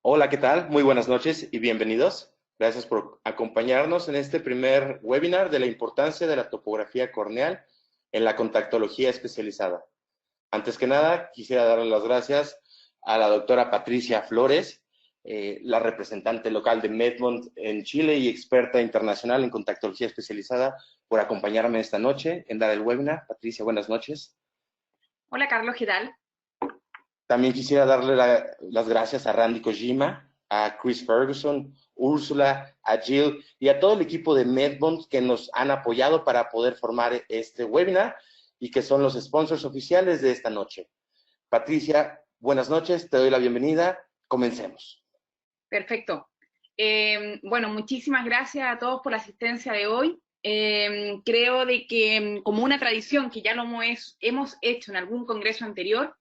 Hola, ¿qué tal? Muy buenas noches y bienvenidos. Gracias por acompañarnos en este primer webinar de la importancia de la topografía corneal en la contactología especializada. Antes que nada, quisiera darle las gracias a la doctora Patricia Flores, la representante local de Medmont en Chile y experta internacional en contactología especializada, por acompañarme esta noche en dar el webinar. Patricia, buenas noches. Hola Carlos, ¿qué tal? También quisiera darle las gracias a Randy Kojima, a Chris Ferguson, Úrsula, a Jill y a todo el equipo de Medbond que nos han apoyado para poder formar este webinar y que son los sponsors oficiales de esta noche. Patricia, buenas noches, te doy la bienvenida. Comencemos. Perfecto. Bueno, muchísimas gracias a todos por la asistencia de hoy. Creo de que como una tradición que ya lo hemos hecho en algún congreso anterior,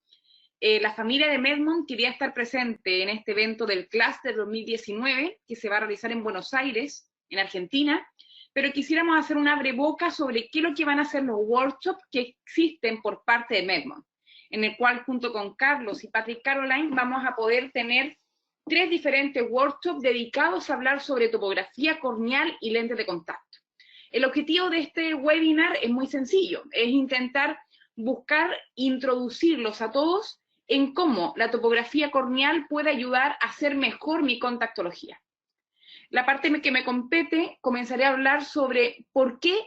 la familia de Medmont quería estar presente en este evento del Cluster 2019 que se va a realizar en Buenos Aires, en Argentina, pero quisiéramos hacer una breboca sobre qué es lo que van a ser los workshops que existen por parte de Medmont, en el cual junto con Carlos y Patrick Caroline vamos a poder tener 3 diferentes workshops dedicados a hablar sobre topografía corneal y lentes de contacto. El objetivo de este webinar es muy sencillo, es intentar buscar introducirlos a todos en cómo la topografía corneal puede ayudar a hacer mejor mi contactología. La parte que me compete, comenzaré a hablar sobre por qué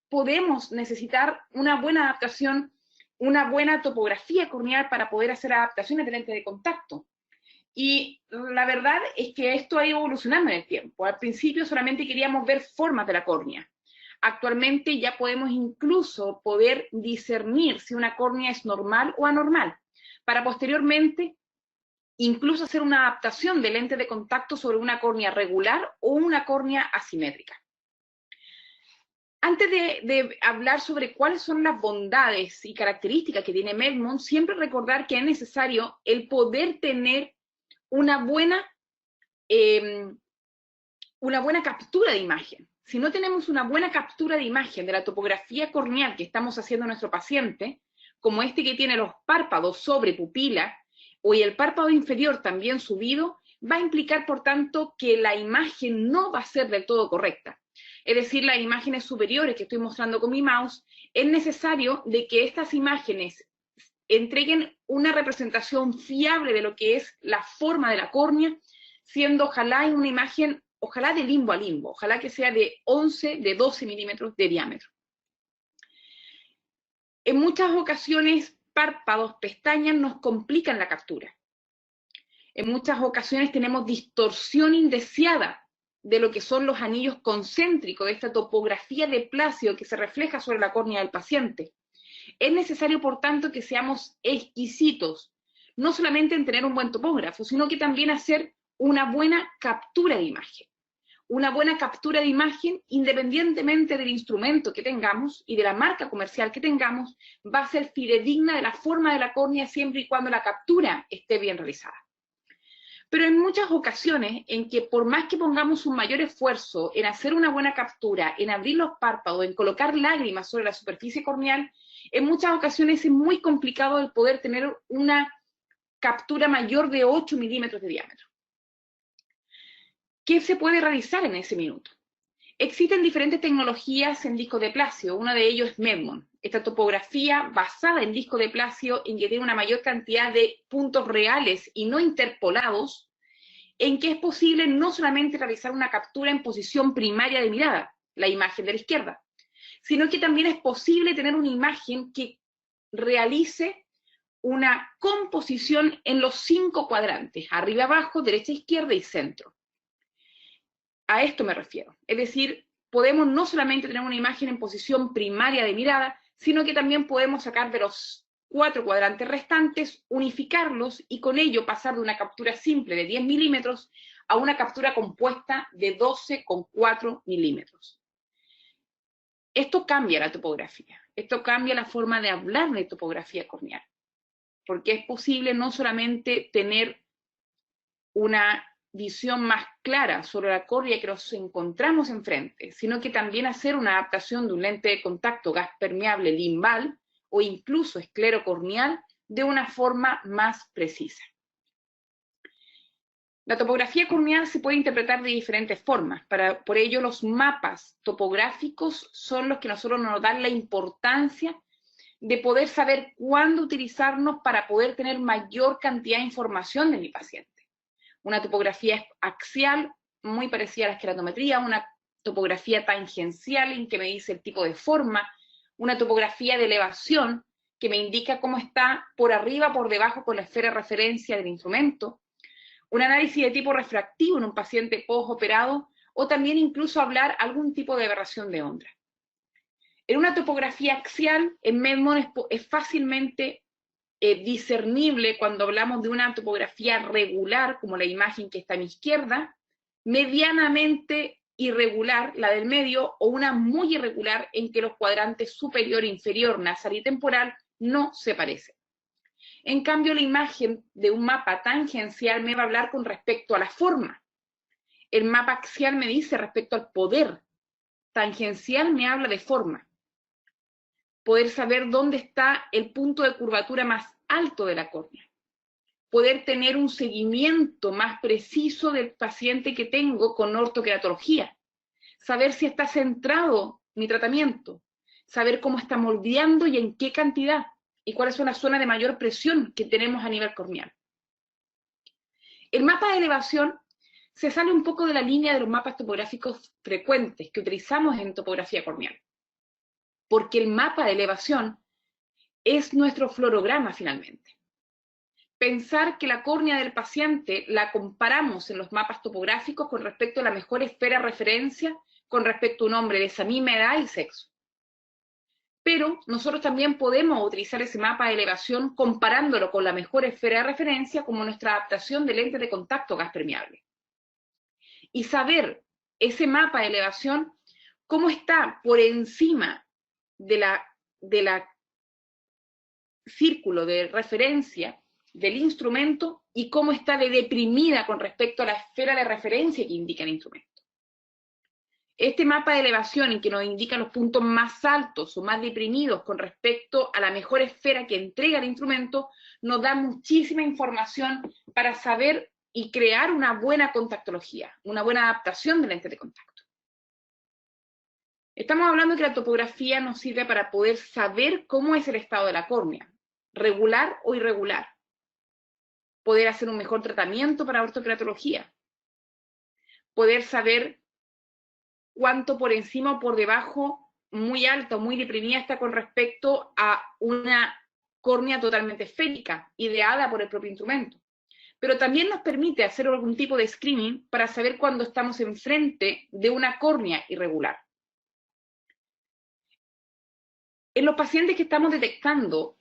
podemos necesitar una buena adaptación, una buena topografía corneal para poder hacer adaptaciones de lente de contacto. Y la verdad es que esto ha ido evolucionando en el tiempo. Al principio solamente queríamos ver formas de la córnea. Actualmente ya podemos incluso poder discernir si una córnea es normal o anormal, para posteriormente incluso hacer una adaptación de lente de contacto sobre una córnea regular o una córnea asimétrica. Antes de hablar sobre cuáles son las bondades y características que tiene Medmont, siempre recordar que es necesario el poder tener una buena, eh, una buena captura de imagen. Si no tenemos una buena captura de imagen de la topografía corneal que estamos haciendo a nuestro paciente, como este que tiene los párpados sobre pupila, o y el párpado inferior también subido, va a implicar, por tanto, que la imagen no va a ser del todo correcta. Es decir, las imágenes superiores que estoy mostrando con mi mouse, es necesario de que estas imágenes entreguen una representación fiable de lo que es la forma de la córnea, siendo ojalá una imagen, ojalá de limbo a limbo, ojalá que sea de 11, de 12 milímetros de diámetro. En muchas ocasiones, párpados, pestañas nos complican la captura. En muchas ocasiones tenemos distorsión indeseada de lo que son los anillos concéntricos, de esta topografía de Placio que se refleja sobre la córnea del paciente. Es necesario, por tanto, que seamos exquisitos, no solamente en tener un buen topógrafo, sino que también hacer una buena captura de imagen. Una buena captura de imagen, independientemente del instrumento que tengamos y de la marca comercial que tengamos, va a ser fidedigna de la forma de la córnea siempre y cuando la captura esté bien realizada. Pero en muchas ocasiones en que por más que pongamos un mayor esfuerzo en hacer una buena captura, en abrir los párpados, en colocar lágrimas sobre la superficie corneal, en muchas ocasiones es muy complicado el poder tener una captura mayor de 8 milímetros de diámetro. ¿Qué se puede realizar en ese minuto? Existen diferentes tecnologías en disco de Placio, uno de ellos es Medmont. Esta topografía basada en disco de Placio, en que tiene una mayor cantidad de puntos reales y no interpolados, en que es posible no solamente realizar una captura en posición primaria de mirada, la imagen de la izquierda, sino que también es posible tener una imagen que realice una composición en los 5 cuadrantes, arriba, abajo, derecha, izquierda y centro. A esto me refiero. Es decir, podemos no solamente tener una imagen en posición primaria de mirada, sino que también podemos sacar de los 4 cuadrantes restantes, unificarlos y con ello pasar de una captura simple de 10 milímetros a una captura compuesta de 12,4 milímetros. Esto cambia la topografía, esto cambia la forma de hablar de topografía corneal, porque es posible no solamente tener una visión más clara sobre la córnea que nos encontramos enfrente, sino que también hacer una adaptación de un lente de contacto gas permeable limbal o incluso esclero corneal de una forma más precisa. La topografía corneal se puede interpretar de diferentes formas. Por ello, los mapas topográficos son los que nosotros nos dan la importancia de poder saber cuándo utilizarnos para poder tener mayor cantidad de información de mi paciente. Una topografía axial, muy parecida a la esqueletometría, una topografía tangencial, en que me dice el tipo de forma, una topografía de elevación, que me indica cómo está por arriba, por debajo, con la esfera de referencia del instrumento, un análisis de tipo refractivo en un paciente postoperado, o también incluso hablar algún tipo de aberración de onda. En una topografía axial, en Medmon es fácilmente discernible cuando hablamos de una topografía regular, como la imagen que está a mi izquierda, medianamente irregular, la del medio, o una muy irregular en que los cuadrantes superior, inferior, nasal y temporal no se parecen. En cambio, la imagen de un mapa tangencial me va a hablar con respecto a la forma. El mapa axial me dice respecto al poder. Tangencial me habla de forma. Poder saber dónde está el punto de curvatura más alto de la córnea. Poder tener un seguimiento más preciso del paciente que tengo con ortoqueratología. Saber si está centrado mi tratamiento. Saber cómo está moldeando y en qué cantidad. Y cuáles son las zonas de mayor presión que tenemos a nivel corneal. El mapa de elevación se sale un poco de la línea de los mapas topográficos frecuentes que utilizamos en topografía corneal. Porque el mapa de elevación es nuestro fluorograma finalmente. Pensar que la córnea del paciente la comparamos en los mapas topográficos con respecto a la mejor esfera de referencia, con respecto a un hombre de esa misma edad y sexo. Pero nosotros también podemos utilizar ese mapa de elevación comparándolo con la mejor esfera de referencia como nuestra adaptación de lentes de contacto gas permeable. Y saber ese mapa de elevación, cómo está por encima de la círculo de referencia del instrumento y cómo está de deprimida con respecto a la esfera de referencia que indica el instrumento. Este mapa de elevación en que nos indica los puntos más altos o más deprimidos con respecto a la mejor esfera que entrega el instrumento, nos da muchísima información para saber y crear una buena contactología, una buena adaptación de lentes de contacto. Estamos hablando que la topografía nos sirve para poder saber cómo es el estado de la córnea, regular o irregular, poder hacer un mejor tratamiento para ortoqueratología, poder saber cuánto por encima o por debajo, muy alta o muy deprimida está con respecto a una córnea totalmente esférica, ideada por el propio instrumento. Pero también nos permite hacer algún tipo de screening para saber cuándo estamos enfrente de una córnea irregular. En los pacientes que estamos detectando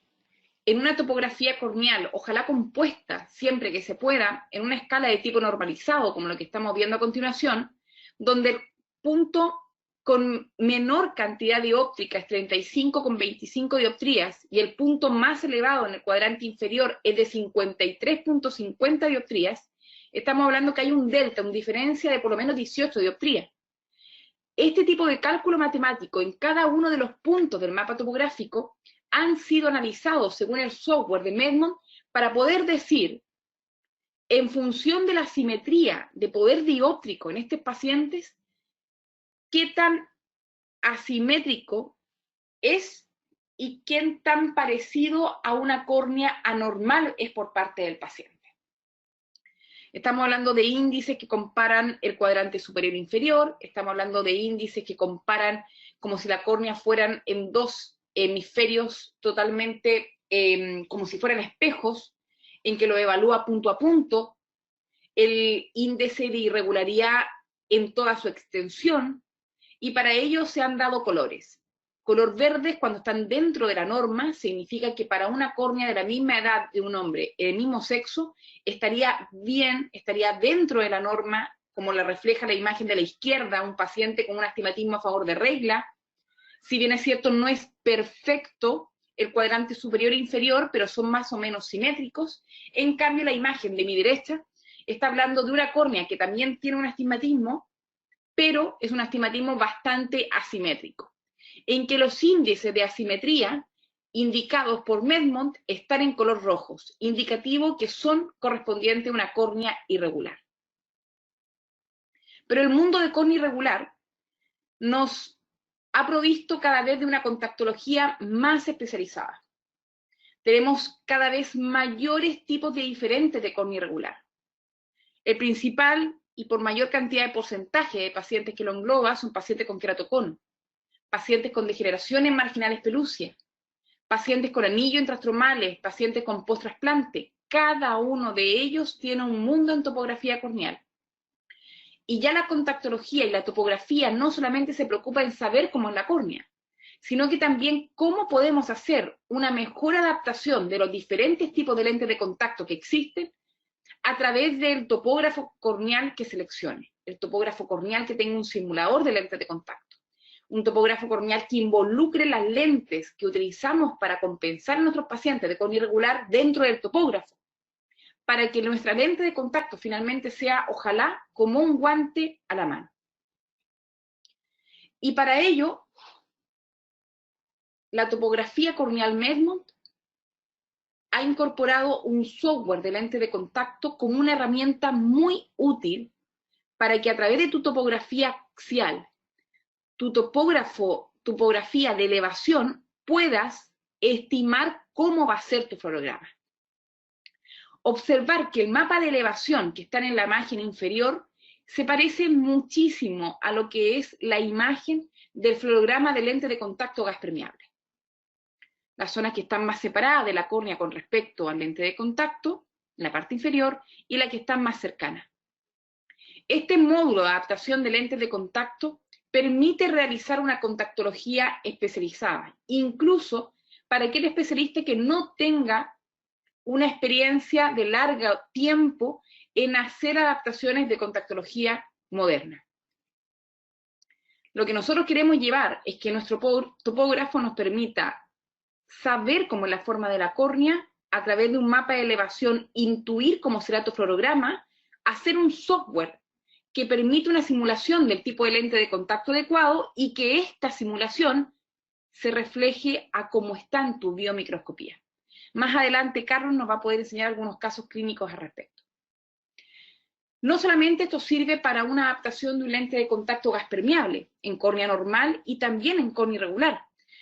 en una topografía corneal, ojalá compuesta, siempre que se pueda, en una escala de tipo normalizado, como lo que estamos viendo a continuación, donde el punto con menor cantidad dioptríca es 35,25 dioptrías y el punto más elevado en el cuadrante inferior es de 53,50 dioptrías, estamos hablando que hay un delta, una diferencia de por lo menos 18 dioptrías. Este tipo de cálculo matemático en cada uno de los puntos del mapa topográfico han sido analizados según el software de Medmon para poder decir, en función de la simetría de poder dióptrico en estos pacientes, qué tan asimétrico es y qué tan parecido a una córnea anormal es por parte del paciente. Estamos hablando de índices que comparan el cuadrante superior e inferior, estamos hablando de índices que comparan como si la córnea fueran en dos hemisferios totalmente como si fueran espejos, en que lo evalúa punto a punto, el índice de irregularidad en toda su extensión, y para ello se han dado colores. Color verde, cuando están dentro de la norma, significa que para una córnea de la misma edad de un hombre, del mismo sexo, estaría bien, estaría dentro de la norma, como la refleja la imagen de la izquierda, un paciente con un astigmatismo a favor de regla. Si bien es cierto, no es perfecto el cuadrante superior e inferior, pero son más o menos simétricos. En cambio, la imagen de mi derecha está hablando de una córnea que también tiene un astigmatismo, pero es un astigmatismo bastante asimétrico, en que los índices de asimetría indicados por Medmon están en color rojos, indicativo que son correspondientes a una córnea irregular. Pero el mundo de córnea irregular nos ha provisto cada vez de una contactología más especializada. Tenemos cada vez mayores tipos de diferentes de córnea irregular. El principal y por mayor cantidad de porcentaje de pacientes que lo engloba son pacientes con queratocono, pacientes con degeneraciones marginales pelúceas, pacientes con anillos intrastromales, pacientes con post-trasplante. Cada uno de ellos tiene un mundo en topografía corneal. Y ya la contactología y la topografía no solamente se preocupa en saber cómo es la córnea, sino que también cómo podemos hacer una mejor adaptación de los diferentes tipos de lentes de contacto que existen a través del topógrafo corneal que seleccione. El topógrafo corneal que tenga un simulador de lentes de contacto. Un topógrafo corneal que involucre las lentes que utilizamos para compensar a nuestros pacientes de córnea irregular dentro del topógrafo, para que nuestra lente de contacto finalmente sea, ojalá, como un guante a la mano. Y para ello, la topografía corneal Medmont ha incorporado un software de lente de contacto como una herramienta muy útil para que a través de tu topografía axial, tu topografía de elevación, puedas estimar cómo va a ser tu fluorograma. Observar que el mapa de elevación que está en la imagen inferior se parece muchísimo a lo que es la imagen del fluorograma de lente de contacto gas permeable. Las zonas que están más separadas de la córnea con respecto al lente de contacto, en la parte inferior, y las que están más cercanas. Este módulo de adaptación de lentes de contacto permite realizar una contactología especializada, incluso para aquel especialista que no tenga una experiencia de largo tiempo en hacer adaptaciones de contactología moderna. Lo que nosotros queremos llevar es que nuestro topógrafo nos permita saber cómo es la forma de la córnea, a través de un mapa de elevación, intuir cómo será tu fluorograma, hacer un software que permite una simulación del tipo de lente de contacto adecuado y que esta simulación se refleje a cómo está en tu biomicroscopía. Más adelante, Carlos nos va a poder enseñar algunos casos clínicos al respecto. No solamente esto sirve para una adaptación de un lente de contacto gas permeable en córnea normal y también en córnea irregular,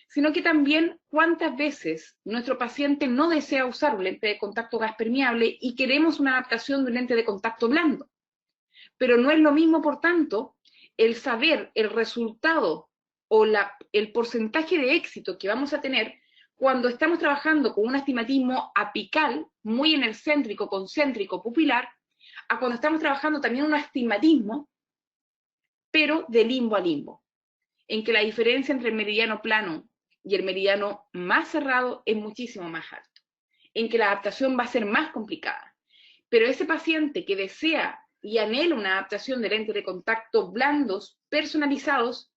sino que también cuántas veces nuestro paciente no desea usar un lente de contacto gas permeable y queremos una adaptación de un lente de contacto blando. Pero no es lo mismo, por tanto, el saber el resultado o el porcentaje de éxito que vamos a tener cuando estamos trabajando con un astigmatismo apical, muy en el céntrico, concéntrico, pupilar, a cuando estamos trabajando también un astigmatismo, pero de limbo a limbo, en que la diferencia entre el meridiano plano y el meridiano más cerrado es muchísimo más alto, en que la adaptación va a ser más complicada. Pero ese paciente que desea y anhela una adaptación de lentes de contacto blandos, personalizados,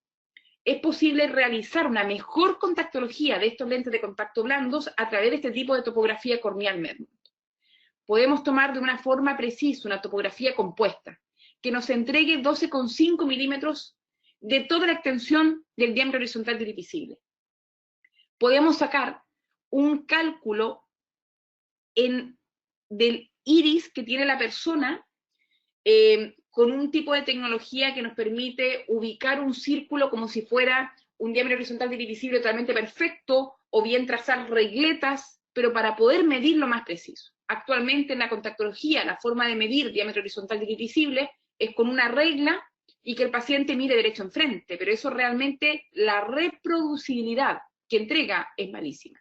es posible realizar una mejor contactología de estos lentes de contacto blandos a través de este tipo de topografía corneal Medmont. Podemos tomar de una forma precisa una topografía compuesta, que nos entregue 12,5 milímetros de toda la extensión del diámetro horizontal dirivisible. Podemos sacar un cálculo del iris que tiene la persona con un tipo de tecnología que nos permite ubicar un círculo como si fuera un diámetro horizontal dirivisible totalmente perfecto, o bien trazar regletas, pero para poder medirlo más preciso. Actualmente en la contactología la forma de medir diámetro horizontal dirivisible es con una regla y que el paciente mire derecho enfrente, pero eso realmente, la reproducibilidad que entrega es malísima.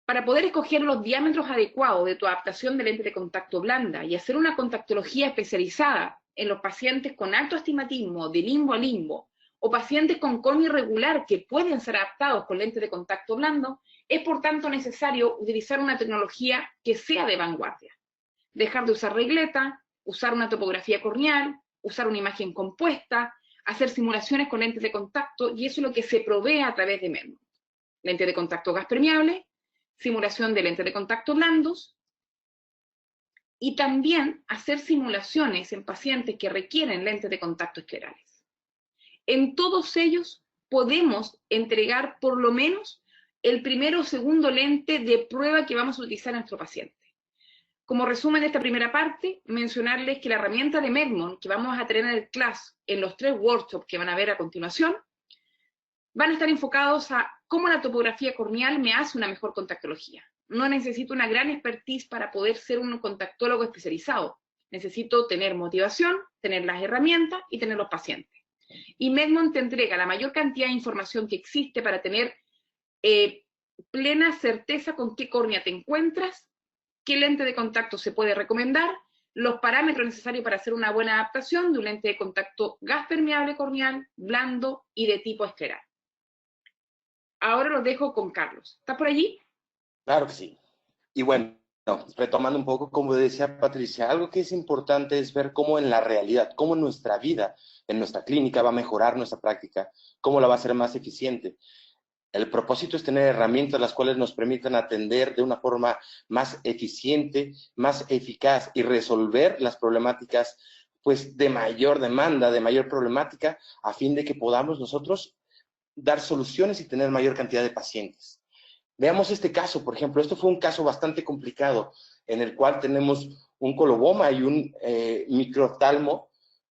Para poder escoger los diámetros adecuados de tu adaptación de lente de contacto blanda y hacer una contactología especializada en los pacientes con alto astigmatismo de limbo a limbo, o pacientes con córnea irregular que pueden ser adaptados con lentes de contacto blando, es por tanto necesario utilizar una tecnología que sea de vanguardia. Dejar de usar regleta, usar una topografía corneal, usar una imagen compuesta, hacer simulaciones con lentes de contacto, y eso es lo que se provee a través de Medmont. Lente de contacto gas permeable, simulación de lentes de contacto blandos, y también hacer simulaciones en pacientes que requieren lentes de contacto esclerales. En todos ellos podemos entregar por lo menos el primero o segundo lente de prueba que vamos a utilizar en nuestro paciente. Como resumen de esta primera parte, mencionarles que la herramienta de Medmon que vamos a tener en el class en los 3 workshops que van a ver a continuación, van a estar enfocados a cómo la topografía corneal me hace una mejor contactología. No necesito una gran expertise para poder ser un contactólogo especializado. Necesito tener motivación, tener las herramientas y tener los pacientes. Y Medmon te entrega la mayor cantidad de información que existe para tener plena certeza con qué córnea te encuentras, qué lente de contacto se puede recomendar, los parámetros necesarios para hacer una buena adaptación de un lente de contacto gas permeable corneal, blando y de tipo escleral. Ahora los dejo con Carlos. ¿Estás por allí? Claro que sí. Y bueno, retomando un poco, como decía Patricia, algo que es importante es ver cómo en la realidad, cómo en nuestra vida, en nuestra clínica va a mejorar nuestra práctica, cómo la va a hacer más eficiente. El propósito es tener herramientas las cuales nos permitan atender de una forma más eficiente, más eficaz y resolver las problemáticas pues de mayor demanda, de mayor problemática, a fin de que podamos nosotros dar soluciones y tener mayor cantidad de pacientes. Veamos este caso, por ejemplo, esto fue un caso bastante complicado en el cual tenemos un coloboma y un microoftalmo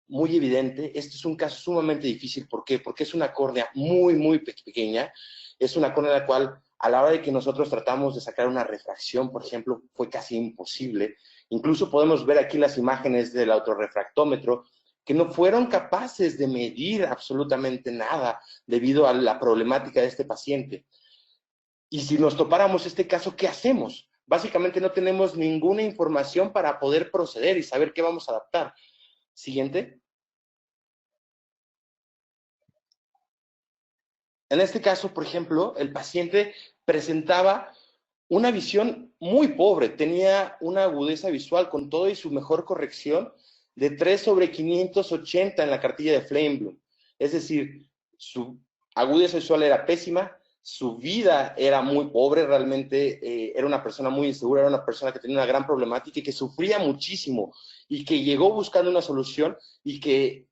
muy evidente. Este es un caso sumamente difícil. ¿Por qué? Porque es una córnea muy pequeña. Es una córnea en la cual, a la hora de que nosotros tratamos de sacar una refracción, por ejemplo, fue casi imposible. Incluso podemos ver aquí las imágenes del autorrefractómetro, que no fueron capaces de medir absolutamente nada debido a la problemática de este paciente. Y si nos topáramos este caso, ¿qué hacemos? Básicamente no tenemos ninguna información para poder proceder y saber qué vamos a adaptar. Siguiente. En este caso, por ejemplo, el paciente presentaba una visión muy pobre, tenía una agudeza visual con todo y su mejor corrección de 3/580 en la cartilla de Flamebloom. Es decir, su agudeza visual era pésima, su vida era muy pobre, realmente era una persona muy insegura, era una persona que tenía una gran problemática y que sufría muchísimo y que llegó buscando una solución y que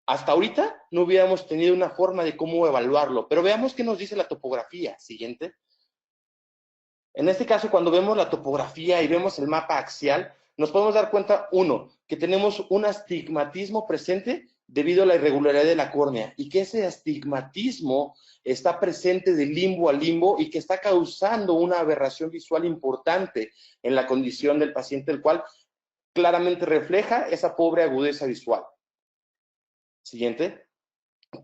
hasta ahorita no hubiéramos tenido una forma de cómo evaluarlo. Pero veamos qué nos dice la topografía. Siguiente. En este caso, cuando vemos la topografía y vemos el mapa axial, nos podemos dar cuenta, uno, que tenemos un astigmatismo presente debido a la irregularidad de la córnea y que ese astigmatismo está presente de limbo a limbo y que está causando una aberración visual importante en la condición del paciente, el cual claramente refleja esa pobre agudeza visual. Siguiente.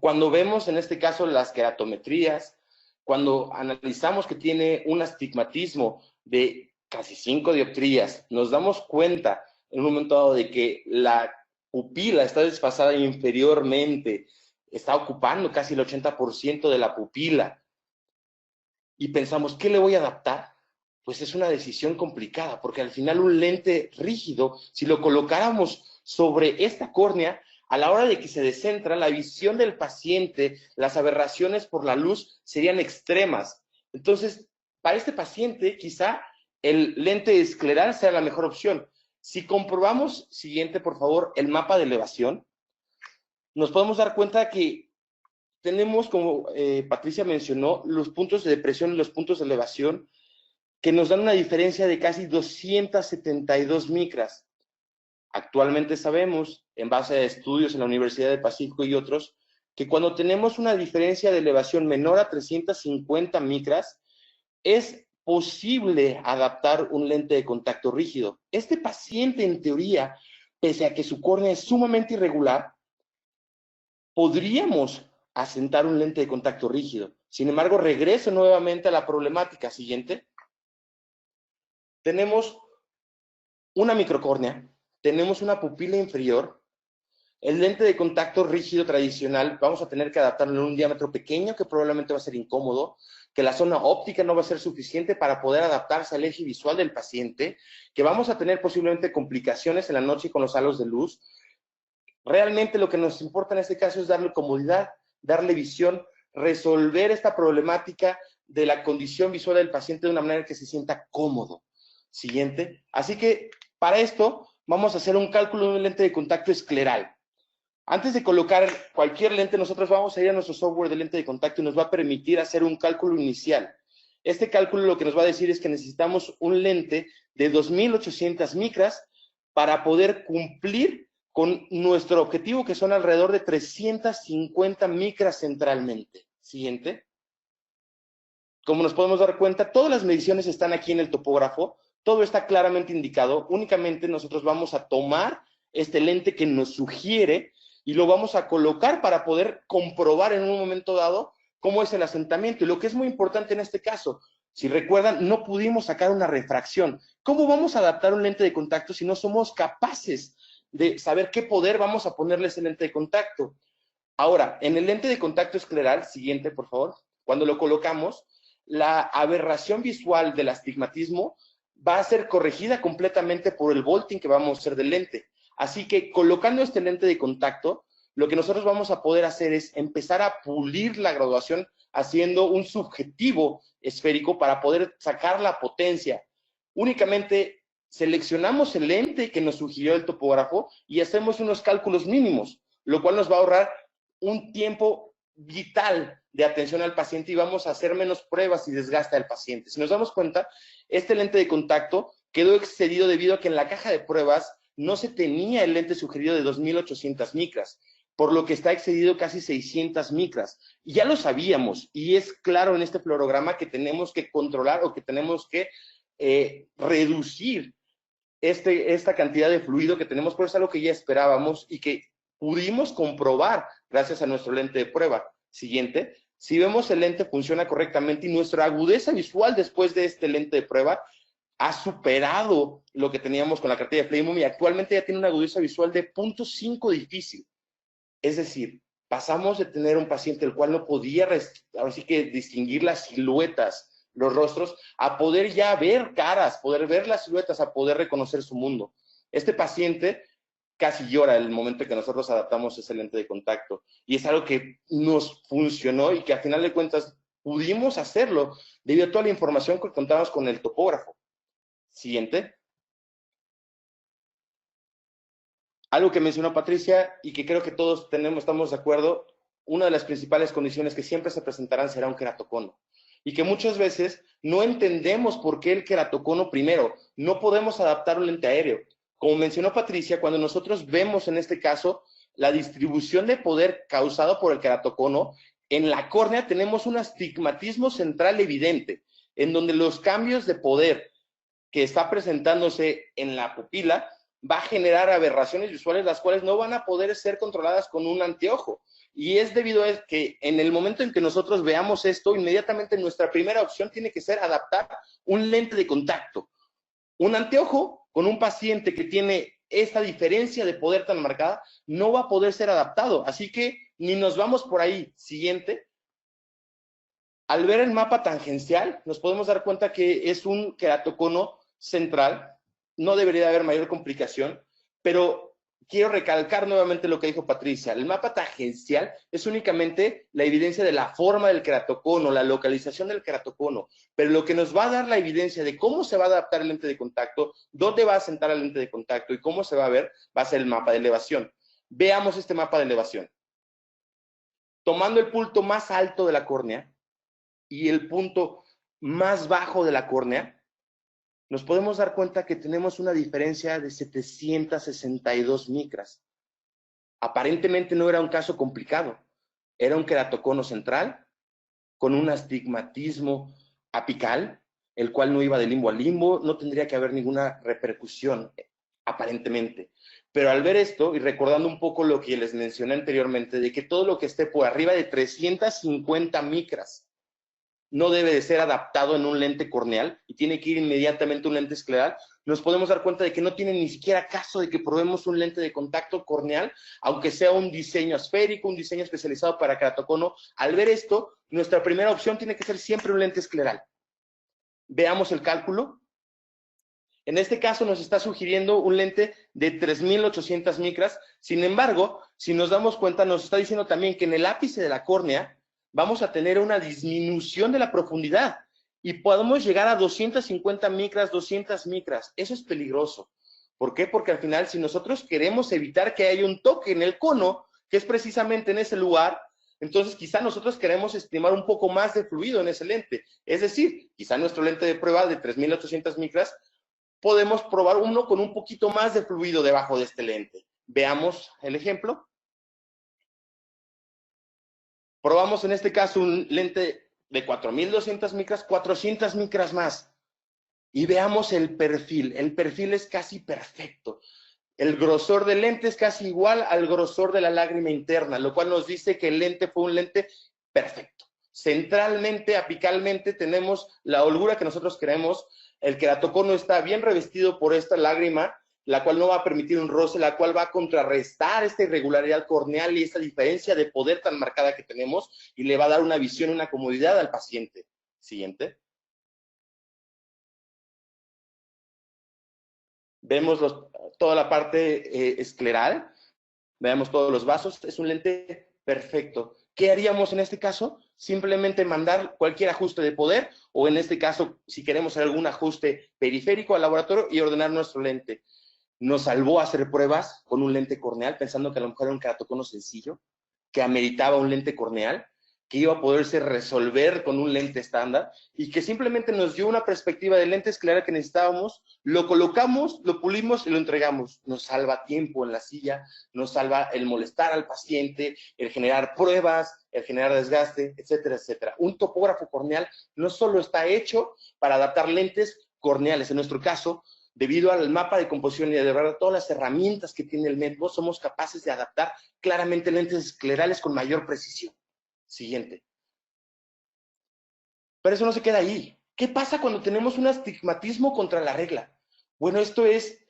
Cuando vemos en este caso las queratometrías, cuando analizamos que tiene un astigmatismo de casi 5 dioptrías, nos damos cuenta en un momento dado de que la pupila está desfasada inferiormente, está ocupando casi el 80% de la pupila, y pensamos, ¿qué le voy a adaptar? Pues es una decisión complicada, porque al final un lente rígido, si lo colocáramos sobre esta córnea, a la hora de que se descentra, la visión del paciente, las aberraciones por la luz serían extremas. Entonces, para este paciente, quizá el lente escleral sea la mejor opción. Si comprobamos, siguiente, por favor, el mapa de elevación, nos podemos dar cuenta que tenemos, como Patricia mencionó, los puntos de depresión y los puntos de elevación que nos dan una diferencia de casi 272 micras. Actualmente sabemos, en base a estudios en la Universidad del Pacífico y otros, que cuando tenemos una diferencia de elevación menor a 350 micras, es posible adaptar un lente de contacto rígido. Este paciente, en teoría, pese a que su córnea es sumamente irregular, podríamos asentar un lente de contacto rígido. Sin embargo, regreso nuevamente a la problemática siguiente. Tenemos una microcórnea, tenemos una pupila inferior. El lente de contacto rígido tradicional vamos a tener que adaptarlo en un diámetro pequeño que probablemente va a ser incómodo, que la zona óptica no va a ser suficiente para poder adaptarse al eje visual del paciente, que vamos a tener posiblemente complicaciones en la noche con los halos de luz. Realmente lo que nos importa en este caso es darle comodidad, darle visión, resolver esta problemática de la condición visual del paciente de una manera que se sienta cómodo. Siguiente. Así que para esto vamos a hacer un cálculo de un lente de contacto escleral. Antes de colocar cualquier lente, nosotros vamos a ir a nuestro software de lente de contacto y nos va a permitir hacer un cálculo inicial. Este cálculo lo que nos va a decir es que necesitamos un lente de 2800 micras para poder cumplir con nuestro objetivo, que son alrededor de 350 micras centralmente. Siguiente. Como nos podemos dar cuenta, todas las mediciones están aquí en el topógrafo, todo está claramente indicado, únicamente nosotros vamos a tomar este lente que nos sugiere y lo vamos a colocar para poder comprobar en un momento dado cómo es el asentamiento. Y lo que es muy importante en este caso, si recuerdan, no pudimos sacar una refracción. ¿Cómo vamos a adaptar un lente de contacto si no somos capaces de saber qué poder vamos a ponerle ese lente de contacto? Ahora, en el lente de contacto escleral, siguiente por favor, cuando lo colocamos, la aberración visual del astigmatismo va a ser corregida completamente por el volting que vamos a hacer del lente. Así que colocando este lente de contacto, lo que nosotros vamos a poder hacer es empezar a pulir la graduación haciendo un subjetivo esférico para poder sacar la potencia. Únicamente seleccionamos el lente que nos sugirió el topógrafo y hacemos unos cálculos mínimos, lo cual nos va a ahorrar un tiempo vital de atención al paciente y vamos a hacer menos pruebas y desgasta al paciente. Si nos damos cuenta, este lente de contacto quedó excedido debido a que en la caja de pruebas no se tenía el lente sugerido de 2800 micras, por lo que está excedido casi 600 micras. Y ya lo sabíamos, y es claro en este fluorograma que tenemos que controlar o que tenemos que reducir esta cantidad de fluido que tenemos, por eso es algo que ya esperábamos y que pudimos comprobar gracias a nuestro lente de prueba. Siguiente. Si vemos el lente funciona correctamente y nuestra agudeza visual después de este lente de prueba ha superado lo que teníamos con la cartilla de Flamum y actualmente ya tiene una agudeza visual de 0.5 difícil. Es decir, pasamos de tener un paciente el cual no podía así que distinguir las siluetas, los rostros, a poder ya ver caras, poder ver las siluetas, a poder reconocer su mundo. Este paciente casi llora el momento en que nosotros adaptamos ese lente de contacto. Y es algo que nos funcionó y que al final de cuentas pudimos hacerlo debido a toda la información que contábamos con el topógrafo. Siguiente. Algo que mencionó Patricia y que creo que todos estamos de acuerdo, una de las principales condiciones que siempre se presentarán será un queratocono. Y que muchas veces no entendemos por qué el queratocono primero. No podemos adaptar un lente aéreo. Como mencionó Patricia, cuando nosotros vemos en este caso la distribución de poder causado por el queratocono, en la córnea tenemos un astigmatismo central evidente, en donde los cambios de poder que está presentándose en la pupila va a generar aberraciones visuales, las cuales no van a poder ser controladas con un anteojo. Y es debido a que en el momento en que nosotros veamos esto, inmediatamente nuestra primera opción tiene que ser adaptar un lente de contacto. Un anteojo con un paciente que tiene esta diferencia de poder tan marcada no va a poder ser adaptado. Así que ni nos vamos por ahí. Siguiente. Al ver el mapa tangencial, nos podemos dar cuenta que es un queratocono central. No debería haber mayor complicación, pero quiero recalcar nuevamente lo que dijo Patricia. El mapa tangencial es únicamente la evidencia de la forma del queratocono, la localización del queratocono, pero lo que nos va a dar la evidencia de cómo se va a adaptar el lente de contacto, dónde va a sentar el lente de contacto y cómo se va a ver, va a ser el mapa de elevación. Veamos este mapa de elevación. Tomando el punto más alto de la córnea y el punto más bajo de la córnea, nos podemos dar cuenta que tenemos una diferencia de 762 micras. Aparentemente no era un caso complicado. Era un queratocono central con un astigmatismo apical, el cual no iba de limbo a limbo, no tendría que haber ninguna repercusión, aparentemente. Pero al ver esto, y recordando un poco lo que les mencioné anteriormente, de que todo lo que esté por arriba de 350 micras no debe de ser adaptado en un lente corneal y tiene que ir inmediatamente a un lente escleral, nos podemos dar cuenta de que no tiene ni siquiera caso de que probemos un lente de contacto corneal, aunque sea un diseño esférico, un diseño especializado para queratocono. Al ver esto, nuestra primera opción tiene que ser siempre un lente escleral. Veamos el cálculo. En este caso nos está sugiriendo un lente de 3800 micras. Sin embargo, si nos damos cuenta, nos está diciendo también que en el ápice de la córnea vamos a tener una disminución de la profundidad y podemos llegar a 250 micras, 200 micras. Eso es peligroso. ¿Por qué? Porque al final, si nosotros queremos evitar que haya un toque en el cono, que es precisamente en ese lugar, Entonces, quizá nosotros queremos estimar un poco más de fluido en ese lente. Es decir, quizá nuestro lente de prueba de 3.800 micras, podemos probar uno con un poquito más de fluido debajo de este lente. Veamos el ejemplo. Probamos en este caso un lente de 4.200 micras, 400 micras más. Y veamos el perfil. El perfil es casi perfecto. El grosor del lente es casi igual al grosor de la lágrima interna, lo cual nos dice que el lente fue un lente perfecto. Centralmente, apicalmente, tenemos la holgura que nosotros queremos. El queratocono está bien revestido por esta lágrima, la cual no va a permitir un roce, la cual va a contrarrestar esta irregularidad corneal y esta diferencia de poder tan marcada que tenemos y le va a dar una visión, una comodidad al paciente. Siguiente. Vemos toda la parte escleral, veamos todos los vasos, es un lente perfecto. ¿Qué haríamos en este caso? Simplemente mandar cualquier ajuste de poder, o en este caso, si queremos hacer algún ajuste periférico al laboratorio y ordenar nuestro lente. Nos salvó hacer pruebas con un lente corneal, pensando que a lo mejor era un queratocono sencillo, que ameritaba un lente corneal, que iba a poderse resolver con un lente estándar y que simplemente nos dio una perspectiva de lente escleral que necesitábamos, lo colocamos, lo pulimos y lo entregamos. Nos salva tiempo en la silla, nos salva el molestar al paciente, el generar pruebas, el generar desgaste, etcétera, etcétera. Un topógrafo corneal no solo está hecho para adaptar lentes corneales, en nuestro caso, debido al mapa de composición y de verdad todas las herramientas que tiene el MEDBO, somos capaces de adaptar claramente lentes esclerales con mayor precisión. Siguiente. Pero eso no se queda ahí. ¿Qué pasa cuando tenemos un astigmatismo contra la regla? Bueno, esto es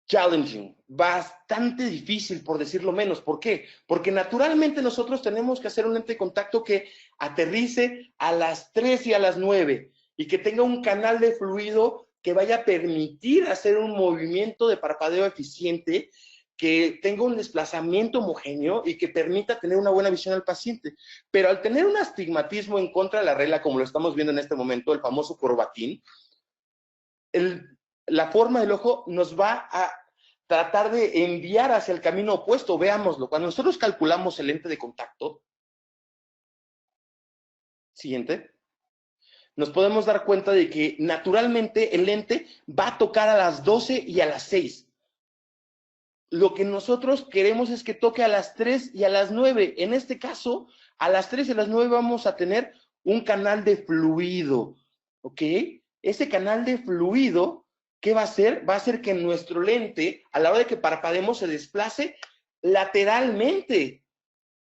challenging, bastante difícil por decirlo menos. ¿Por qué? Porque naturalmente nosotros tenemos que hacer un lente de contacto que aterrice a las 3 y a las 9 y que tenga un canal de fluido que vaya a permitir hacer un movimiento de parpadeo eficiente, que tenga un desplazamiento homogéneo y que permita tener una buena visión al paciente. Pero al tener un astigmatismo en contra de la regla, como lo estamos viendo en este momento, el famoso corbatín, la forma del ojo nos va a tratar de enviar hacia el camino opuesto. Veámoslo. Cuando nosotros calculamos el lente de contacto, siguiente, nos podemos dar cuenta de que naturalmente el lente va a tocar a las 12 y a las 6. Lo que nosotros queremos es que toque a las 3 y a las 9. En este caso, a las 3 y a las 9 vamos a tener un canal de fluido, ¿ok? Ese canal de fluido, ¿qué va a hacer? Va a hacer que nuestro lente, a la hora de que parpadeemos, se desplace lateralmente,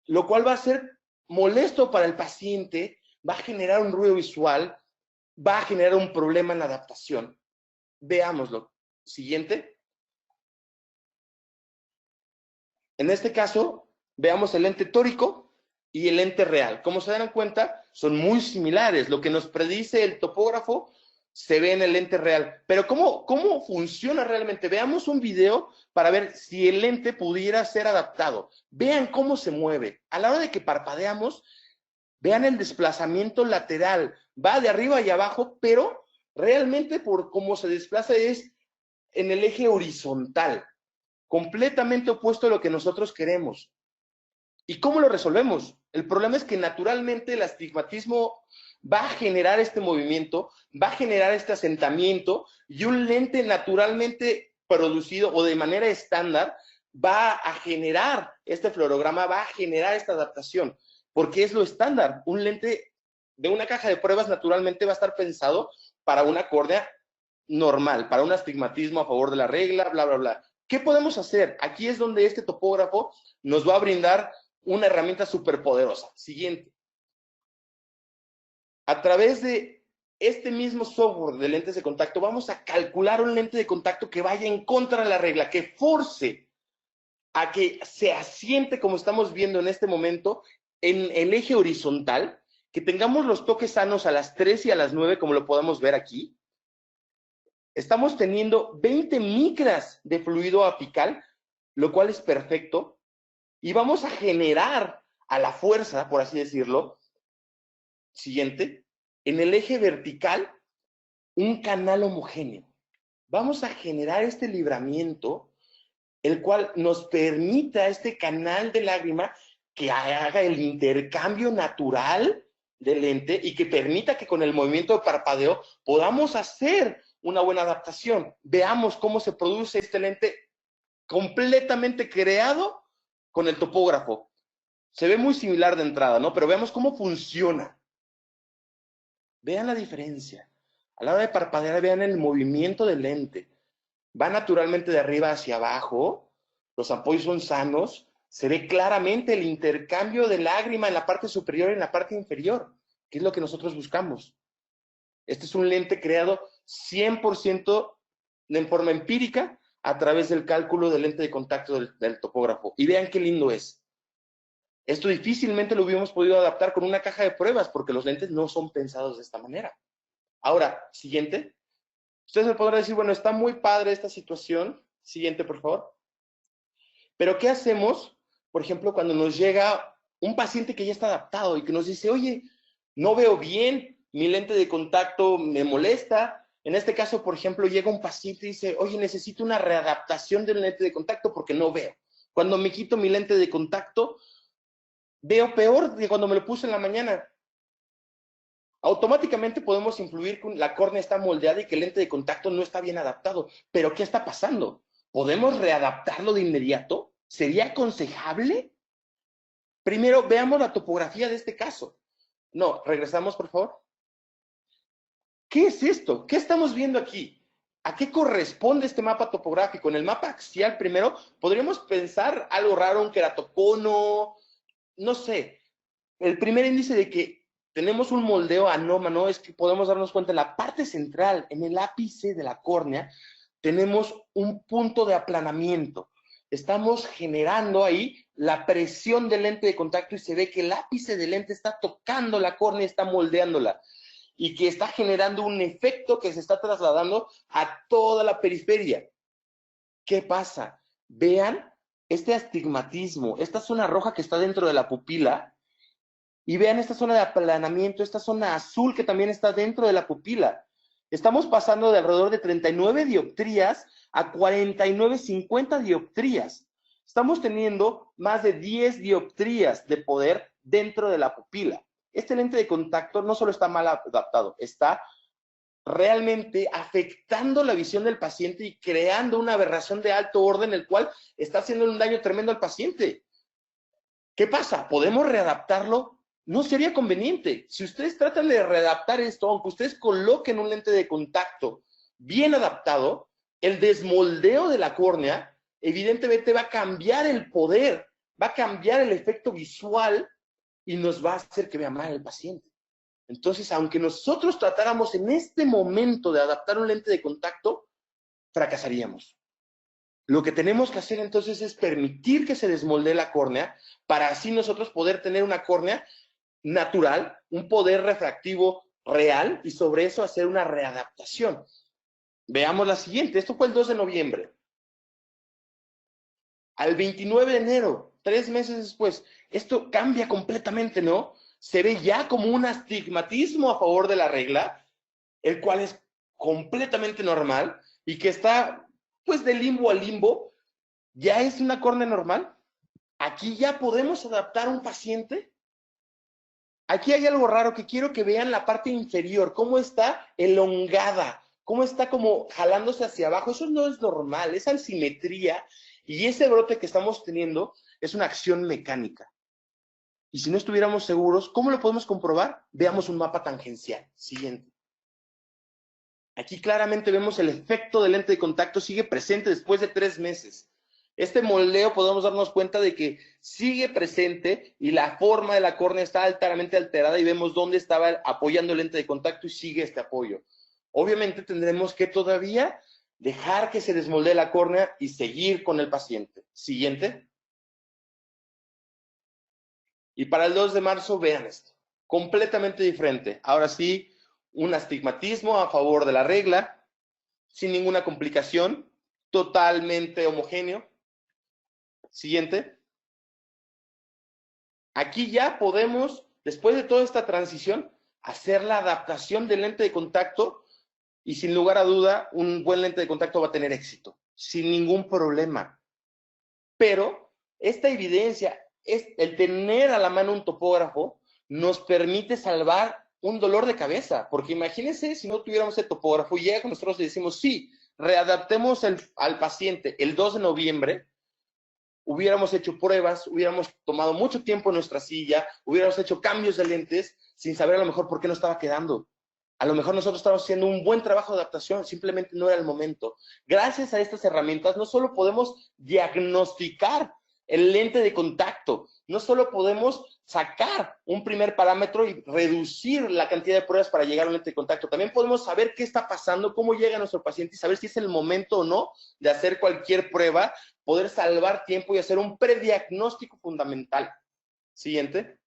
lo cual va a ser molesto para el paciente, va a generar un ruido visual, va a generar un problema en la adaptación. Veámoslo. Siguiente. En este caso, veamos el lente tórico y el lente real. Como se dan cuenta, son muy similares. Lo que nos predice el topógrafo se ve en el lente real. Pero ¿cómo funciona realmente? Veamos un video para ver si el lente pudiera ser adaptado. Vean cómo se mueve. A la hora de que parpadeamos, vean el desplazamiento lateral. Va de arriba y abajo, pero realmente por cómo se desplaza es en el eje horizontal, completamente opuesto a lo que nosotros queremos. ¿Y cómo lo resolvemos? El problema es que naturalmente el astigmatismo va a generar este movimiento, va a generar este asentamiento y un lente naturalmente producido o de manera estándar va a generar este fluorograma, va a generar esta adaptación, porque es lo estándar. Un lente de una caja de pruebas naturalmente va a estar pensado para una córnea normal, para un astigmatismo a favor de la regla, bla, bla, bla. ¿Qué podemos hacer? Aquí es donde este topógrafo nos va a brindar una herramienta súper poderosa. Siguiente. A través de este mismo software de lentes de contacto, vamos a calcular un lente de contacto que vaya en contra de la regla, que force a que se asiente, como estamos viendo en este momento, en el eje horizontal, que tengamos los toques sanos a las 3 y a las 9, como lo podemos ver aquí. Estamos teniendo 20 micras de fluido apical, lo cual es perfecto, y vamos a generar a la fuerza, por así decirlo, siguiente, en el eje vertical, un canal homogéneo. Vamos a generar este libramiento, el cual nos permita este canal de lágrima que haga el intercambio natural del lente y que permita que con el movimiento de parpadeo podamos hacer una buena adaptación. Veamos cómo se produce este lente completamente creado con el topógrafo. Se ve muy similar de entrada, ¿no? Pero veamos cómo funciona. Vean la diferencia. A la hora de parpadear, vean el movimiento del lente. Va naturalmente de arriba hacia abajo. Los apoyos son sanos. Se ve claramente el intercambio de lágrima en la parte superior y en la parte inferior, que es lo que nosotros buscamos. Este es un lente creado 100% en forma empírica a través del cálculo del lente de contacto del topógrafo. Y vean qué lindo es. Esto difícilmente lo hubiéramos podido adaptar con una caja de pruebas porque los lentes no son pensados de esta manera. Ahora, siguiente. Ustedes me podrán decir, bueno, está muy padre esta situación. Siguiente, por favor. Pero, ¿qué hacemos, por ejemplo, cuando nos llega un paciente que ya está adaptado y que nos dice, oye, no veo bien, mi lente de contacto me molesta? En este caso, por ejemplo, llega un paciente y dice, oye, necesito una readaptación del lente de contacto porque no veo. Cuando me quito mi lente de contacto, veo peor que cuando me lo puse en la mañana. Automáticamente podemos influir que la córnea está moldeada y que el lente de contacto no está bien adaptado. ¿Pero qué está pasando? ¿Podemos readaptarlo de inmediato? ¿Sería aconsejable? Primero, veamos la topografía de este caso. No, regresamos, por favor. ¿Qué es esto? ¿Qué estamos viendo aquí? ¿A qué corresponde este mapa topográfico? En el mapa axial, primero, podríamos pensar algo raro, un queratocono, no sé. El primer índice de que tenemos un moldeo anómalo es que podemos darnos cuenta en la parte central, en el ápice de la córnea, tenemos un punto de aplanamiento. Estamos generando ahí la presión del lente de contacto y se ve que el ápice del lente está tocando la córnea, está moldeándola y que está generando un efecto que se está trasladando a toda la periferia. ¿Qué pasa? Vean este astigmatismo, esta zona roja que está dentro de la pupila. Y vean esta zona de aplanamiento, esta zona azul que también está dentro de la pupila. Estamos pasando de alrededor de 39 dioptrías a 49, 50 dioptrías. Estamos teniendo más de 10 dioptrías de poder dentro de la pupila. Este lente de contacto no solo está mal adaptado, está realmente afectando la visión del paciente y creando una aberración de alto orden, el cual está haciendo un daño tremendo al paciente. ¿Qué pasa? ¿Podemos readaptarlo? No sería conveniente. Si ustedes tratan de readaptar esto, aunque ustedes coloquen un lente de contacto bien adaptado, el desmoldeo de la córnea evidentemente va a cambiar el poder, va a cambiar el efecto visual y nos va a hacer que vea mal el paciente. Entonces, aunque nosotros tratáramos en este momento de adaptar un lente de contacto, fracasaríamos. Lo que tenemos que hacer entonces es permitir que se desmoldee la córnea para así nosotros poder tener una córnea natural, un poder refractivo real y sobre eso hacer una readaptación. Veamos la siguiente. Esto fue el 2 de noviembre. Al 29 de enero, 3 meses después, esto cambia completamente, ¿no? Se ve ya como un astigmatismo a favor de la regla, el cual es completamente normal y que está pues de limbo a limbo. ¿Ya es una córnea normal? ¿Aquí ya podemos adaptar a un paciente? Aquí hay algo raro que quiero que vean la parte inferior, cómo está elongada, cómo está como jalándose hacia abajo. Eso no es normal, esa asimetría y ese brote que estamos teniendo es una acción mecánica. Y si no estuviéramos seguros, ¿cómo lo podemos comprobar? Veamos un mapa tangencial. Siguiente. Aquí claramente vemos el efecto del lente de contacto sigue presente después de 3 meses. Este moldeo podemos darnos cuenta de que sigue presente y la forma de la córnea está altamente alterada y vemos dónde estaba apoyando el lente de contacto y sigue este apoyo. Obviamente tendremos que todavía dejar que se desmoldee la córnea y seguir con el paciente. Siguiente. Y para el 2 de marzo, vean esto. Completamente diferente. Ahora sí, un astigmatismo a favor de la regla, sin ninguna complicación, totalmente homogéneo. Siguiente. Aquí ya podemos, después de toda esta transición, hacer la adaptación del lente de contacto y sin lugar a duda, un buen lente de contacto va a tener éxito, sin ningún problema. Pero esta evidencia el tener a la mano un topógrafo nos permite salvar un dolor de cabeza, porque imagínense si no tuviéramos el topógrafo y llega con nosotros y decimos, sí, readaptemos al paciente el 2 de noviembre, hubiéramos hecho pruebas, hubiéramos tomado mucho tiempo en nuestra silla, hubiéramos hecho cambios de lentes sin saber a lo mejor por qué no estaba quedando. A lo mejor nosotros estábamos haciendo un buen trabajo de adaptación, simplemente no era el momento. Gracias a estas herramientas no solo podemos diagnosticar el lente de contacto, no solo podemos sacar un primer parámetro y reducir la cantidad de pruebas para llegar a un lente de contacto, también podemos saber qué está pasando, cómo llega nuestro paciente y saber si es el momento o no de hacer cualquier prueba, poder salvar tiempo y hacer un prediagnóstico fundamental. Siguiente.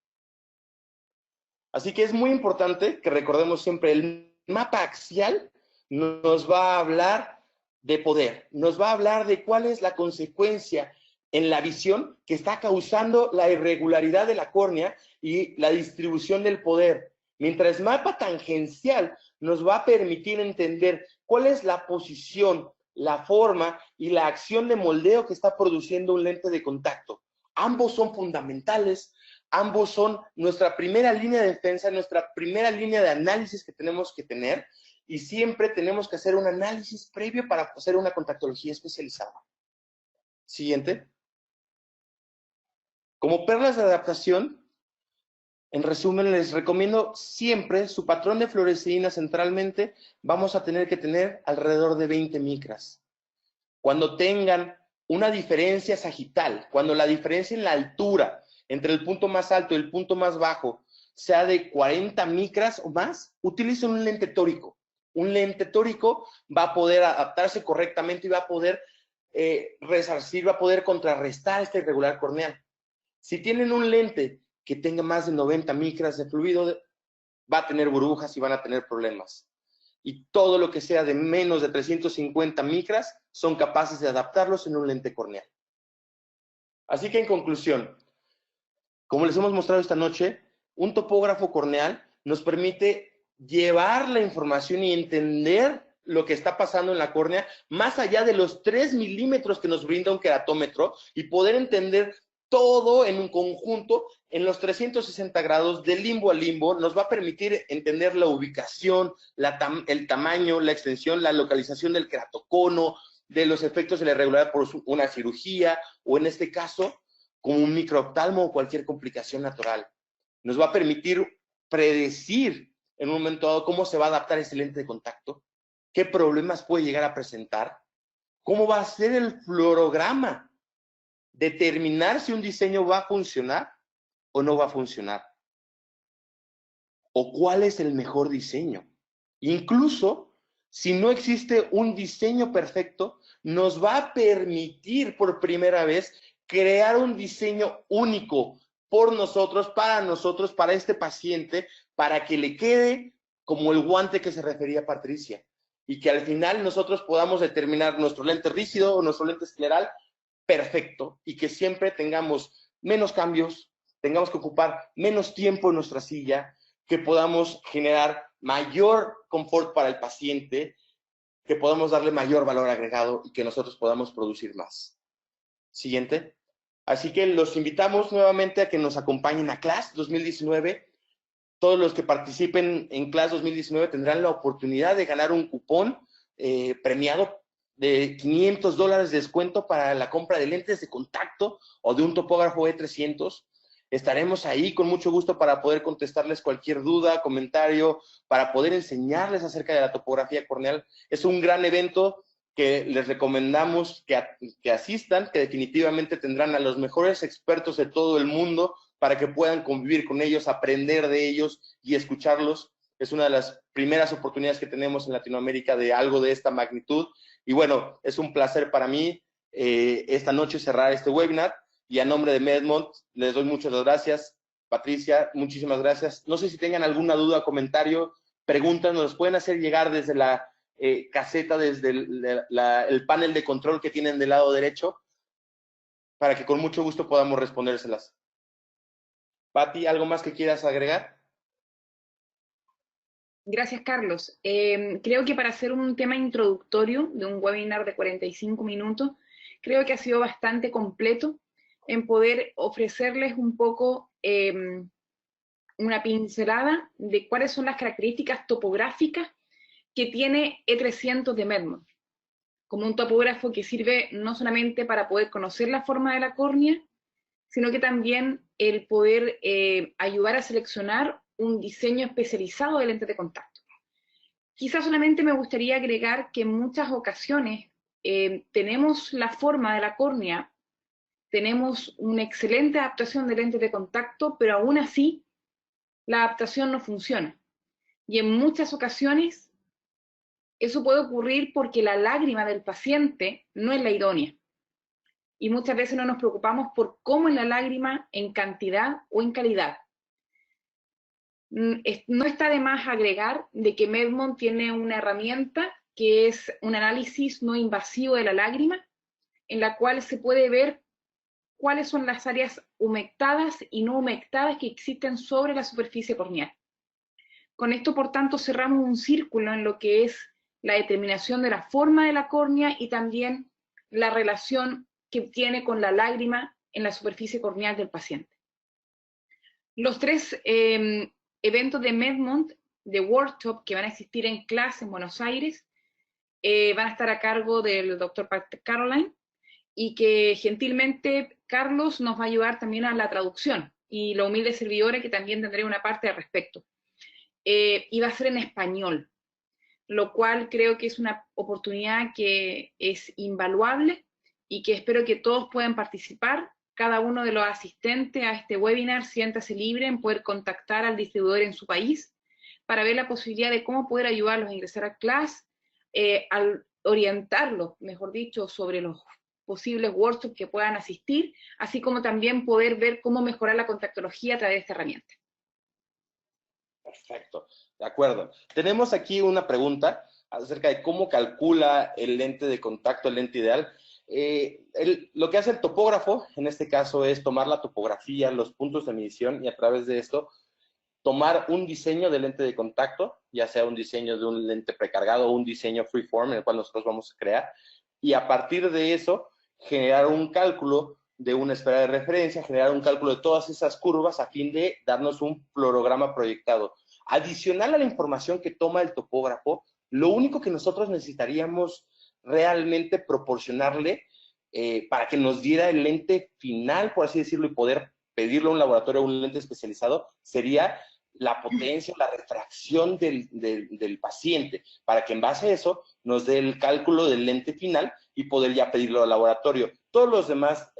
Así que es muy importante que recordemos siempre, el mapa axial nos va a hablar de poder, nos va a hablar de cuál es la consecuencia en la visión que está causando la irregularidad de la córnea y la distribución del poder. Mientras mapa tangencial nos va a permitir entender cuál es la posición, la forma y la acción de moldeo que está produciendo un lente de contacto. Ambos son fundamentales. Ambos son nuestra primera línea de defensa, nuestra primera línea de análisis que tenemos que tener y siempre tenemos que hacer un análisis previo para hacer una contactología especializada. Siguiente. Como perlas de adaptación, en resumen, les recomiendo siempre su patrón de fluoresceína centralmente, vamos a tener que tener alrededor de 20 micras. Cuando tengan una diferencia sagital, cuando la diferencia en la altura entre el punto más alto y el punto más bajo sea de 40 micras o más, utilicen un lente tórico. Un lente tórico va a poder adaptarse correctamente y va a poder resarcir, va a poder contrarrestar esta irregular corneal. Si tienen un lente que tenga más de 90 micras de fluido, va a tener burbujas y van a tener problemas. Y todo lo que sea de menos de 350 micras son capaces de adaptarlos en un lente corneal. Así que en conclusión, como les hemos mostrado esta noche, un topógrafo corneal nos permite llevar la información y entender lo que está pasando en la córnea más allá de los 3 milímetros que nos brinda un queratómetro y poder entender todo en un conjunto en los 360 grados de limbo a limbo. Nos va a permitir entender la ubicación, el tamaño, la extensión, la localización del queratocono, de los efectos de la irregularidad por una cirugía o en este caso como un microoftalmo o cualquier complicación natural. Nos va a permitir predecir en un momento dado cómo se va a adaptar ese lente de contacto, qué problemas puede llegar a presentar, cómo va a ser el fluorograma, determinar si un diseño va a funcionar o no va a funcionar, o cuál es el mejor diseño. Incluso, si no existe un diseño perfecto, nos va a permitir por primera vez crear un diseño único por nosotros, para este paciente, para que le quede como el guante que se refería Patricia, y que al final nosotros podamos determinar nuestro lente rígido o nuestro lente escleral perfecto, y que siempre tengamos menos cambios, tengamos que ocupar menos tiempo en nuestra silla, que podamos generar mayor confort para el paciente, que podamos darle mayor valor agregado y que nosotros podamos producir más. Siguiente. Así que los invitamos nuevamente a que nos acompañen a CLAS 2019. Todos los que participen en CLAS 2019 tendrán la oportunidad de ganar un cupón premiado de $500 de descuento para la compra de lentes de contacto o de un topógrafo E300. Estaremos ahí con mucho gusto para poder contestarles cualquier duda, comentario, para poder enseñarles acerca de la topografía corneal. Es un gran evento que les recomendamos que asistan, que definitivamente tendrán a los mejores expertos de todo el mundo para que puedan convivir con ellos, aprender de ellos y escucharlos. Es una de las primeras oportunidades que tenemos en Latinoamérica de algo de esta magnitud. Y bueno, es un placer para mí esta noche cerrar este webinar. Y a nombre de Medmont, les doy muchas gracias. Patricia, muchísimas gracias. No sé si tengan alguna duda, comentario, preguntas, nos los pueden hacer llegar desde la caseta, desde el panel de control que tienen del lado derecho, para que con mucho gusto podamos respondérselas. Pati, ¿algo más que quieras agregar? Gracias, Carlos. Creo que para hacer un tema introductorio de un webinar de 45 minutos, creo que ha sido bastante completo. en poder ofrecerles un poco una pincelada de cuáles son las características topográficas que tiene E300 de Medmont, como un topógrafo que sirve no solamente para poder conocer la forma de la córnea, sino que también el poder ayudar a seleccionar un diseño especializado de lentes de contacto. Quizás solamente me gustaría agregar que en muchas ocasiones tenemos la forma de la córnea, tenemos una excelente adaptación de lentes de contacto, pero aún así la adaptación no funciona. Y en muchas ocasiones eso puede ocurrir porque la lágrima del paciente no es la idónea. Y muchas veces no nos preocupamos por cómo es la lágrima en cantidad o en calidad. No está de más agregar de que Medmont tiene una herramienta que es un análisis no invasivo de la lágrima, en la cual se puede ver cuáles son las áreas humectadas y no humectadas que existen sobre la superficie corneal. Con esto, por tanto, cerramos un círculo en lo que es la determinación de la forma de la córnea y también la relación que tiene con la lágrima en la superficie corneal del paciente. Los tres eventos de Medmont, de workshop, que van a existir en clase en Buenos Aires, van a estar a cargo del doctor Caroline, y que gentilmente Carlos nos va a ayudar también a la traducción, y la humilde servidora que también tendré una parte al respecto. Y va a ser en español, lo cual creo que es una oportunidad que es invaluable y que espero que todos puedan participar. Cada uno de los asistentes a este webinar siéntase libre en poder contactar al distribuidor en su país para ver la posibilidad de cómo poder ayudarlos a ingresar a clase, al orientarlos, mejor dicho, sobre los posibles workshops que puedan asistir, así como también poder ver cómo mejorar la contactología a través de esta herramienta. Perfecto, de acuerdo. Tenemos aquí una pregunta acerca de cómo calcula el lente de contacto, el lente ideal. Lo que hace el topógrafo, en este caso, es tomar la topografía, los puntos de medición, y a través de esto, tomar un diseño de lente de contacto, ya sea un diseño de un lente precargado o un diseño freeform, en el cual nosotros vamos a crear, y a partir de eso, generar un cálculo de una esfera de referencia, generar un cálculo de todas esas curvas a fin de darnos un fluorograma proyectado. Adicional a la información que toma el topógrafo, lo único que nosotros necesitaríamos realmente proporcionarle para que nos diera el lente final, por así decirlo, y poder pedirlo a un laboratorio o un lente especializado, sería la potencia, la refracción del paciente, para que en base a eso nos dé el cálculo del lente final y poder ya pedirlo al laboratorio. Todos los demás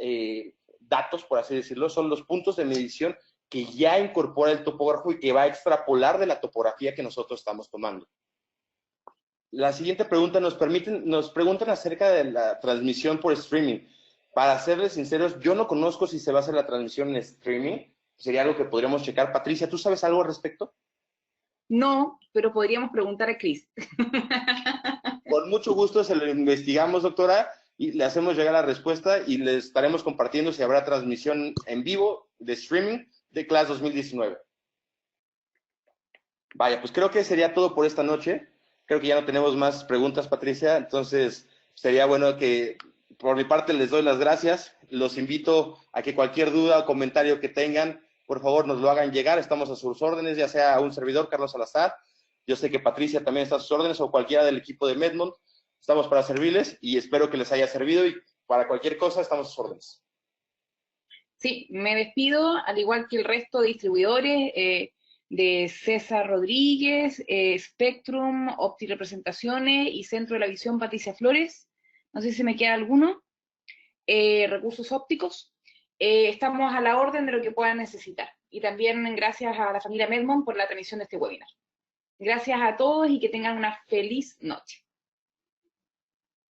datos, por así decirlo, son los puntos de medición que ya incorpora el topógrafo y que va a extrapolar de la topografía que nosotros estamos tomando. La siguiente pregunta nos preguntan acerca de la transmisión por streaming. Para serles sinceros, yo no conozco si se va a hacer la transmisión en streaming. Sería algo que podríamos checar. Patricia, ¿tú sabes algo al respecto? No, pero podríamos preguntar a Chris. Con mucho gusto se lo investigamos, doctora, y le hacemos llegar la respuesta y les estaremos compartiendo si habrá transmisión en vivo de streaming de Class 2019. Vaya, pues creo que sería todo por esta noche. Creo que ya no tenemos más preguntas, Patricia, entonces sería bueno que por mi parte les doy las gracias. Los invito a que cualquier duda o comentario que tengan, por favor nos lo hagan llegar. Estamos a sus órdenes, ya sea un servidor, Carlos Salazar. Yo sé que Patricia también está a sus órdenes, o cualquiera del equipo de Medmont. Estamos para servirles y espero que les haya servido, y para cualquier cosa estamos a sus órdenes. Sí, me despido, al igual que el resto de distribuidores, de César Rodríguez, Spectrum, Opti Representaciones y Centro de la Visión Patricia Flores. No sé si me queda alguno. Recursos ópticos. Estamos a la orden de lo que puedan necesitar. Y también gracias a la familia Medmont por la transmisión de este webinar. Gracias a todos y que tengan una feliz noche.